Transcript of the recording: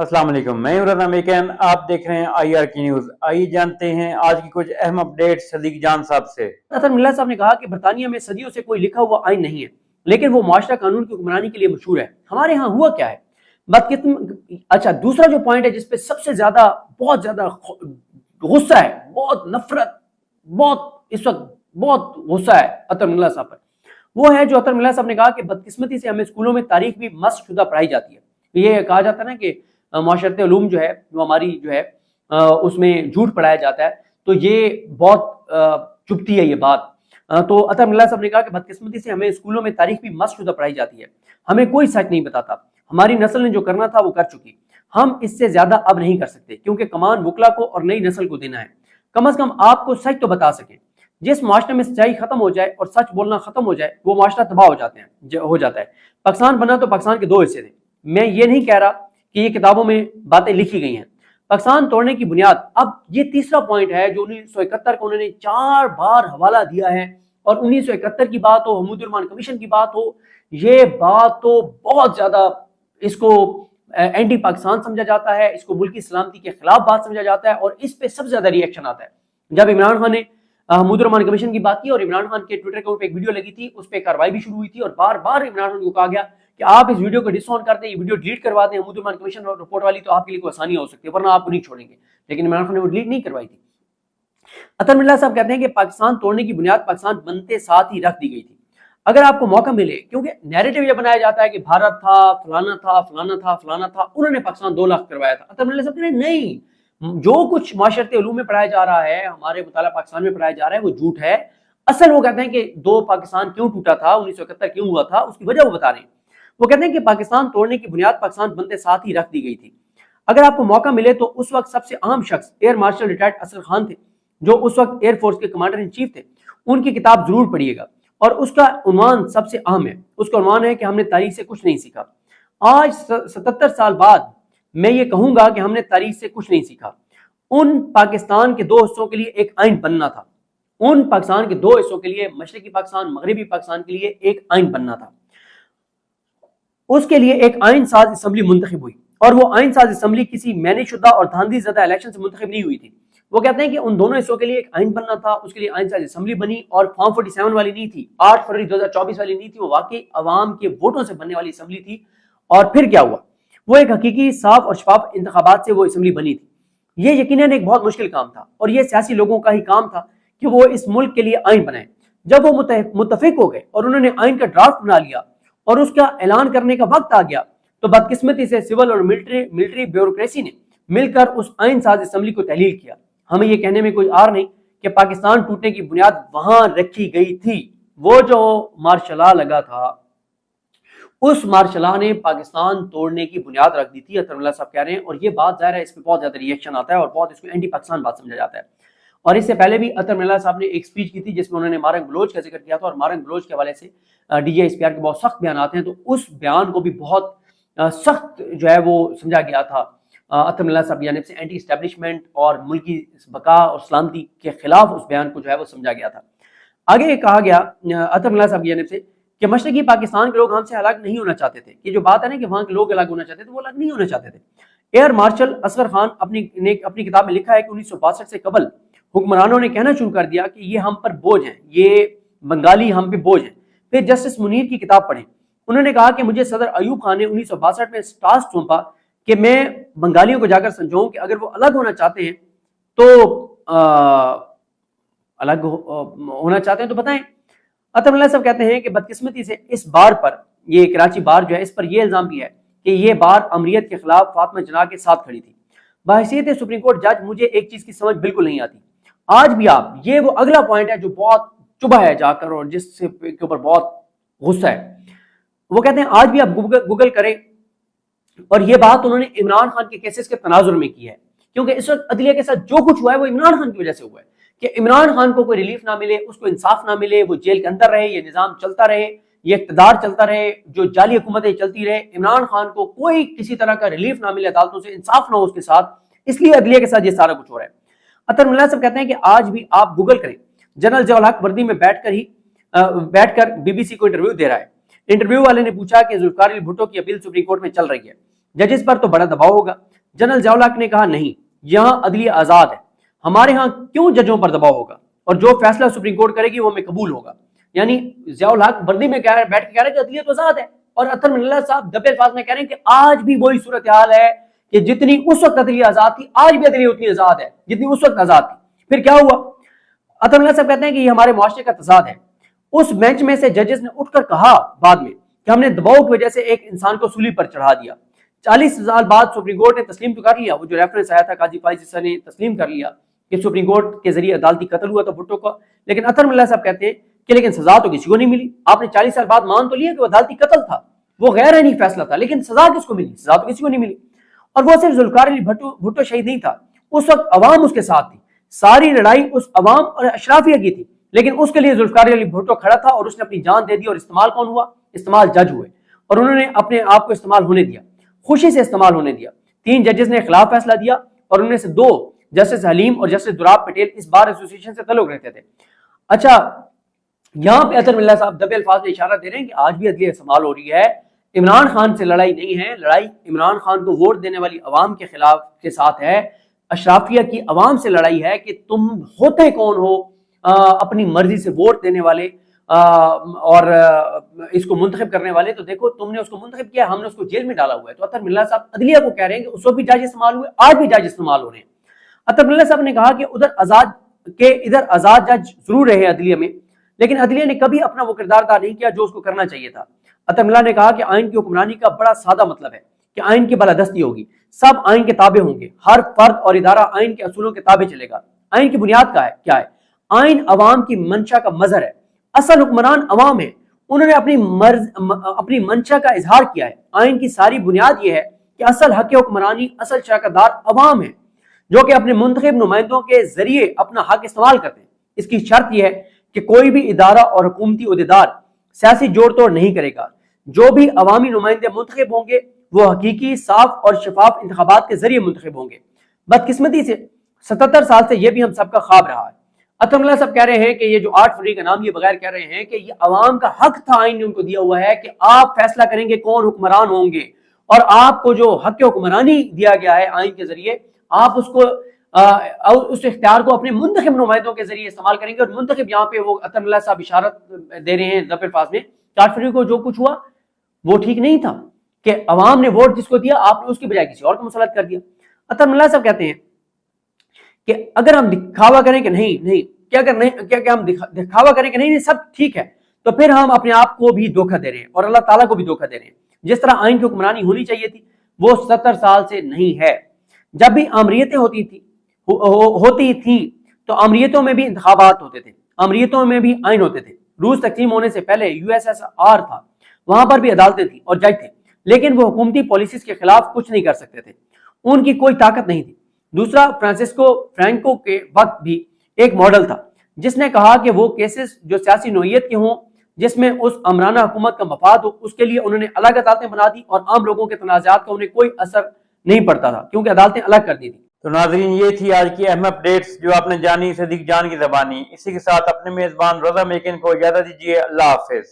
अस्सलाम वालेकुम, मैं इमरान अमेरिकन। आप देख रहे हैं IR की न्यूज। आइए जानते हैं आज की कुछ अहम अपडेट सदीक जान साहब से। अतर मिल्ला साहब ने कहा कि बरतानिया में सदियों से कोई लिखा हुआ आइन नहीं है, लेकिन वो मुआशरा कानून की हुक्मरानी के लिए मशहूर है। हमारे यहाँ हुआ क्या है? अच्छा, दूसरा जो पॉइंट है जिसपे सबसे ज्यादा बहुत ज्यादा गुस्सा है, बहुत नफरत, बहुत इस वक्त बहुत गुस्सा है अतर मिल्ला साहब पर, वो है जो अतर मिल्ला साहब ने कहा कि बदकिस्मती से हमें स्कूलों में तारीख भी मस्त शुदा पढ़ाई जाती है। ये कहा जाता है ना कि माशरत उलूम जो है, जो हमारी जो है उसमें झूठ पढ़ाया जाता है, तो ये बहुत चुभती है ये बात। तो अतर मिल्ला साहब ने कहा कि बदकिस्मती से हमें स्कूलों में तारीख भी मस्त शुदा पढ़ाई जाती है, हमें कोई सच नहीं बताता। हमारी नस्ल ने जो करना था वो कर चुकी, हम इससे ज्यादा अब नहीं कर सकते, क्योंकि कमान वकला को और नई नस्ल को देना है। कम से कम आपको सच तो बता सके। जिस माशरे में सच्चाई खत्म हो जाए और सच बोलना खत्म हो जाए, वो माशरा तबाह हो जाता है। पाकिस्तान बना तो पाकिस्तान के दो हिस्से थे। मैं ये नहीं कह रहा कि ये किताबों में बातें लिखी गई हैं। पाकिस्तान तोड़ने की बुनियाद, अब ये तीसरा पॉइंट है जो 1971 को उन्होंने 4 बार हवाला दिया है, और 1971 की बात हो, हमीदुर-रहमान कमीशन की बात हो, ये बात तो बहुत ज्यादा इसको एंटी पाकिस्तान समझा जाता है, इसको मुल्की सलामती के खिलाफ बात समझा जाता है, और इस पे सबसे ज्यादा रिएक्शन आता है जब इमरान खान ने हमीदुर-रहमान कमीशन की बात की और इमरान खान के ट्विटर अकाउंट पे एक वीडियो लगी थी, उस पर कार्रवाई भी शुरू हुई थी, और बार बार इमरान खान को कहा गया कि आप इस वीडियो को डिसऑन कर दें, ये वीडियो डिलीट करवा दें, हमीदुर-रहमान कमीशन रिपोर्ट वाली, तो आपके लिए कोई आसानी हो सकती है, वरना आपको नहीं छोड़ेंगे। लेकिन इमरान खान ने वो डिलीट नहीं करवाई थी। अतर मिल्ला साहब कहते हैं कि पाकिस्तान तोड़ने की बुनियाद पाकिस्तान बनते साथ ही रख दी गई थी। अगर आपको मौका मिले, क्योंकि नैरेटिव ये बनाया जाता है कि भारत था, फलाना था, फलाना था, फलाना था, उन्होंने पाकिस्तान 2 लाख करवाया था। अतर मिल्ला साहब कह रहे हैं नहीं, जो कुछ माशरती उलूम में पढ़ाया जा रहा है, हमारे मुताला पाकिस्तान में पढ़ाया जा रहा है, वो झूठ है। असल वो कहते हैं कि 2 पाकिस्तान क्यों टूटा था, 1971 क्यों हुआ था, उसकी वजह वो बता रहे हैं। वो कहते हैं कि पाकिस्तान तोड़ने की बुनियाद पाकिस्तान बनते साथ ही रख दी गई थी। अगर आपको मौका मिले तो उस वक्त सबसे अहम शख्स air marshal retired Asghar Khan थे, जो उस वक्त एयरफोर्स के कमांडर इन चीफ थे। उनकी किताब जरूर पढ़िएगा, और उसका उन्वान सबसे अहम है। उसका उन्वान है कि हमने तारीख से कुछ नहीं सीखा। आज 77 साल बाद मैं ये कहूंगा कि हमने तारीख से कुछ नहीं सीखा। उन पाकिस्तान के 2 हिस्सों के लिए एक आइन बनना था। उन पाकिस्तान के 2 हिस्सों के लिए, मशरकी पाकिस्तान, मगरबी पाकिस्तान के लिए एक आइन बनना था। उसके लिए एक आइन साज असम्बली मुंतखब हुई, और वो आइन साज असम्बली किसी मैनेशुदा और धांधली ज़दा इलेक्शन से मुंतखब नहीं हुई थी। वो कहते हैं कि उन दोनों हिस्सों के लिए एक आइन बनना था, उसके लिए आइन साज असम्बली बनी, और फॉर्म 47 वाली नहीं थी, 8 फरवरी 2024 वाली नहीं थी, वो वाकई अवाम के वोटों से बनने वाली असम्बली थी। और फिर क्या हुआ? वो एक हकीकी, साफ और शफाफ इंतखाबात से वो असम्बली बनी थी। ये यकीनन एक बहुत मुश्किल काम था, और ये सियासी लोगों का ही काम था कि वो इस मुल्क के लिए आइन बनाए। जब वो मुतफिक हो गए और उन्होंने आइन का ड्राफ्ट बना लिया और उसका ऐलान करने का वक्त आ गया, तो बदकिस्मती से सिविल और मिलिट्री ब्यूरोक्रेसी ने मिलकर उस आइन साज असम्बली को तहलील किया। हमें यह कहने में कोई आर नहीं कि पाकिस्तान टूटने की बुनियाद वहां रखी गई थी। वो जो मार्शल लगा था, उस मार्शल ने पाकिस्तान तोड़ने की बुनियाद रख दी थी, अतर मिल्ला साहब कह रहे हैं। और ये बात ज़ाहिर है, इस पर बहुत ज्यादा रिएक्शन आता है और बहुत इसको एंटी पाकिस्तान बात समझा जाता है। और इससे पहले भी अतर मिल्ला साहब ने एक स्पीच की थी जिसमें उन्होंने मारंग बलोच का जिक्र किया था, और मारंग बलोच के हवाले से DGISPR के बहुत सख्त बयान आते हैं, तो उस बयान को भी बहुत सख्त जो है वो समझा गया था अतर मिल्ला साहब की जानिब से। एंटी एस्टेब्लिशमेंट और मुल्की बका और सलामती के खिलाफ उस बयान को जो है वो समझा गया था। आगे कहा गया अतर मिल्ला साहब की जानिब से कि मशरकी पाकिस्तान के लोग हमसे अलग नहीं होना चाहते थे, कि जो बात है ना कि वहां के लोग अलग होना चाहते थे, वो अलग नहीं होना चाहते थे। एयर मार्शल असगर खान अपनी किताब में लिखा है कि 1962 से कबल हुक्मरानों ने कहना शुरू कर दिया कि ये हम पर बोझ हैं, ये बंगाली हम पे बोझ हैं। फिर जस्टिस मुनीर की किताब पढ़ें, उन्होंने कहा कि मुझे सदर अयूब खान ने 1962 में टास्क सौंपा कि मैं बंगालियों को जाकर समझाऊं कि अगर वो अलग होना चाहते हैं तो अलग होना चाहते हैं तो बताएं। अतर मिल्ला साहब कहते हैं कि बदकिस्मती से इस बार पर, ये कराची बार जो है, इस पर यह इल्जाम भी है कि ये बार अमरीत के खिलाफ फातिमा जना के साथ खड़ी थी। बहैसियत सुप्रीम कोर्ट जज मुझे एक चीज की समझ बिल्कुल नहीं आती। आज भी आप, ये वो अगला पॉइंट है जो बहुत चुभा है जाकर और जिससे के ऊपर बहुत गुस्सा है। वो कहते हैं आज भी आप गूगल करें, और ये बात उन्होंने इमरान खान के केसेस के तनाजुर में की है, क्योंकि इस वक्त अदलिया के साथ जो कुछ हुआ है वो इमरान खान की वजह से हुआ है कि इमरान खान को कोई रिलीफ ना मिले, उसको इंसाफ ना मिले, वो जेल के अंदर रहे, ये निजाम चलता रहे, ये इक़्तिदार चलता रहे, जो जाली हुकूमतें चलती रहे, इमरान खान को कोई किसी तरह का रिलीफ ना मिले, अदालतों से इंसाफ ना हो उसके साथ, इसलिए अदलिया के साथ ये सारा कुछ हो रहा है। अतर मिल्ला साहब कहते हैं कि आज भी आप गूगल करें, जनरल जवाल हक वर्दी में बैठकर BBC को इंटरव्यू दे रहा है। इंटरव्यू वाले ने पूछा कि जुल्फिकार अली भुट्टो की अपील सुप्रीम कोर्ट में चल रही है, जजेस पर तो बड़ा दबाव होगा, जनरल ज़िया उल हक ने कहा नहीं, यहाँ अदलिया आज़ाद है, हमारे यहाँ क्यों जजों पर दबाव होगा, और जो फैसला सुप्रीम कोर्ट करेगी वो हमें कबूल होगा। यानी ज़िया उल हक वर्दी में बैठ के कह रहे हैं कि अदलिया तो आज़ाद है, और अतर मिल्ला साहब दबे अल्फाज में कह रहे हैं कि आज भी वही सूरत हाल है कि जितनी उस वक्त अदलिया आज़ाद थी, आज भी अदलिया उतनी आज़ाद है जितनी उस वक्त आज़ाद थी। फिर क्या हुआ? अतर मिल्ला साहब कहते हैं कि ये हमारे मुआशरे का तज़ाद है। उस बेंच में से जजेस ने उठकर कहा बाद में कि हमने दबाव की वजह से एक इंसान को सूली पर चढ़ा दिया। 40 साल बाद सुप्रीम कोर्ट ने तस्लीम तो कर लिया, वो जो रेफरेंस आया था काजी फाइज ईसा ने तस्लीम कर लिया कि सुप्रीम कोर्ट के जरिए अदालती कत्ल हुआ था भुट्टो का। लेकिन अतर मिल्ला साहब कहते हैं कि लेकिन सजा तो किसी को नहीं मिली। आपने 40 साल बाद मान तो लिया कि वो अदालती कत्ल था, वो गैर आईनी फैसला था, लेकिन सजा किसको मिली? सजा तो किसी को नहीं मिली। और वो सिर्फ जुल्फिकार अली भुट्टो शहीद नहीं था, उस वक्त अवाम उसके साथ थी, सारी लड़ाई उस अवाम और अशराफिया की थी, लेकिन उसके लिए जुल्फिकार अली भुट्टो खड़ा था और उसने अपनी जान दे दी। और इस्तेमाल कौन हुआ? इस्तेमाल जज हुए, और उन्होंने अपने आप को इस्तेमाल होने दिया, खुशी से इस्तेमाल होने दिया। 3 जजेस ने खिलाफ फैसला दिया, और उनमें से 2 जस्टिस हलीम और जस्टिस दुराब पटेल इस बार एसोसिएशन से तल्लुक रखते थे। अच्छा, यहां पे अतर मिल्ला साहब दबे अल्फाज में इशारा दे रहे हैं कि आज भी अदलिया इस्तेमाल हो रही है। इमरान खान से लड़ाई नहीं है, लड़ाई इमरान खान को वोट देने वाली अवाम के खिलाफ के साथ है, अशराफिया की अवाम से लड़ाई है कि तुम होते कौन हो अपनी मर्जी से वोट देने वाले और इसको मुंतखब करने वाले। तो देखो, तुमने उसको मुंतखब किया, हमने उसको जेल में डाला हुआ है। तो अतर मिल्ला साहब अदलिया को कह रहे हैं कि उस वक्त भी जज इस्तेमाल हुए, आज भी जज इस्तेमाल हो रहे हैं। अतर मिल्ला साहब ने कहा कि इधर आजाद जज जरूर रहे अदलिया में, लेकिन अदलिया ने कभी अपना वो किरदार अदा नहीं किया जो उसको करना चाहिए था। अतर मिल्ला ने कहा कि आइन की हुक्मरानी का बड़ा सादा मतलब है कि आइन की बालादस्ती होगी, सब आइन के ताबे होंगे, हर फर्द और इदारा आइन के असूलों के ताबे चलेगा। आइन की बुनियाद क्या है? आइन अवाम की मंशा का मजहर है, असल हुक्मरान अवाम है, उन्होंने अपनी मंशा का इजहार किया है। आइन की सारी बुनियाद यह है कि असल हक हुक्मरानी, असल शराकतदार अवाम है, जो कि अपने मुंतखब नुमाइंदों के जरिए अपना हक इस्तेमाल करते हैं। इसकी शर्त यह है कि कोई भी इदारा और हुकूमती उहदेदार सियासी जोड़ तोड़ नहीं करेगा। जो भी अवामी नुमाइंदे मुंतखब होंगे वो हकीकी, साफ और शफाफ इंतखाबात के जरिए मुंतखब होंगे। बदकिस्मती से 77 साल से यह भी हम सबका ख्वाब रहा है। अतर मिल्ला साहब कह रहे हैं कि ये जो 8 फरवरी का नाम लिए बगैर कह रहे हैं कि ये अवाम का हक था, आइन ने उनको दिया हुआ है कि आप फैसला करेंगे कौन हुक्मरान होंगे, और आपको जो हक हुक्मरानी दिया गया है आइन के जरिए, आप उसको उस इख्तियार को अपने मुंतखब नुमाइंदों के जरिए इस्तेमाल करेंगे। और मुंतखब यहाँ पे वो अतर मिल्ला साहब इशारत दे रहे हैं दफे फास में, 4 फरवरी को जो कुछ हुआ वो ठीक नहीं था कि अवाम ने वोट जिसको दिया आपने उसकी बजाय किसी और को मुसल्लत कर दिया। अतर मिल्ला साहब कहते हैं कि अगर हम दिखावा करें कि नहीं क्या हम दिखावा करें कि नहीं सब ठीक है, तो फिर हम अपने आप को भी धोखा दे रहे हैं और अल्लाह ताला को भी धोखा दे रहे हैं। जिस तरह आइन की हुक्मरानी होनी चाहिए थी वो 70 साल से नहीं है। जब भी आमरीतें होती थी तो आमरीतों में भी इंतखाबात होते थे, आमरीतों में भी आइन होते थे। रूस तकसीम होने से पहले USSR था, वहां पर भी अदालतें थी और जज थे, लेकिन वो हुकूमती पॉलिसीज के खिलाफ कुछ नहीं कर सकते थे, उनकी कोई ताकत नहीं थी। दूसरा, फ्रैंको के वक्त भी एक मॉडल था जिसने कहा कि वो केसेस जो सियासी नोयत के हों, जिसमें उस अमराना हुकूमत का मफाद हो, उसके लिए उन्होंने अलग अदालतें बना दी और आम लोगों के तनाज़ात का उन्हें कोई असर नहीं पड़ता था क्योंकि अदालतें अलग कर दी थी। तो नाजरीन, ये थी आज की अहम अपडेट्स जो आपने जानी सदीक जान की ज़बानी। इसी के साथ अपने मेज़बान रज़ा मेकिन को इजाज़त दीजिए। अल्लाह हाफिज़।